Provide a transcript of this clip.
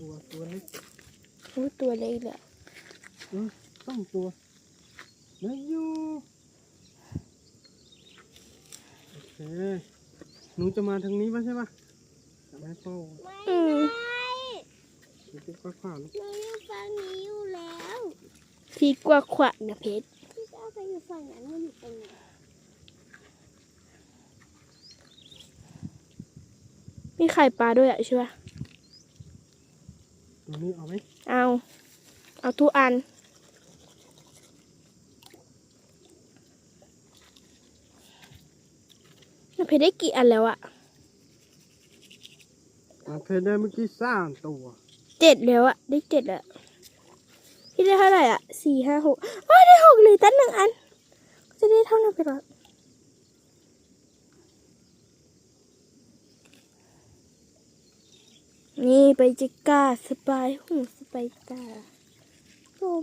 ตัวเล็กโอ้ตัวเล็กเลยต้องตัวเล็กอยู่โอเคหนูจะมาทางนี้ป่ะใช่ป่ะจะไม่เข้าหนูจะคว้าลูก เราอยู่ฝั่งนี้อยู่แล้ว พี่กว่าขวะนะเพชร พี่จะเอาไปอยู่ฝั่งนั้นมันอยู่ตรงไหน มีไข่ปลาด้วยอ่ะใช่ปะ ตรงนี้เอาไหม เอาทุกอันนะเพชรได้กี่อันแล้วอ่ะ เพชรได้เมื่อกี้3 ตัว 7แล้วอ่ะได้7แล้วพี่ได้เท่าไหร่อ่ะ4 5 6ได้6เลยตั้ง1 อันจะได้เท่านั้นไปหรอนี่ไปจิก้าสบายหูสบายตา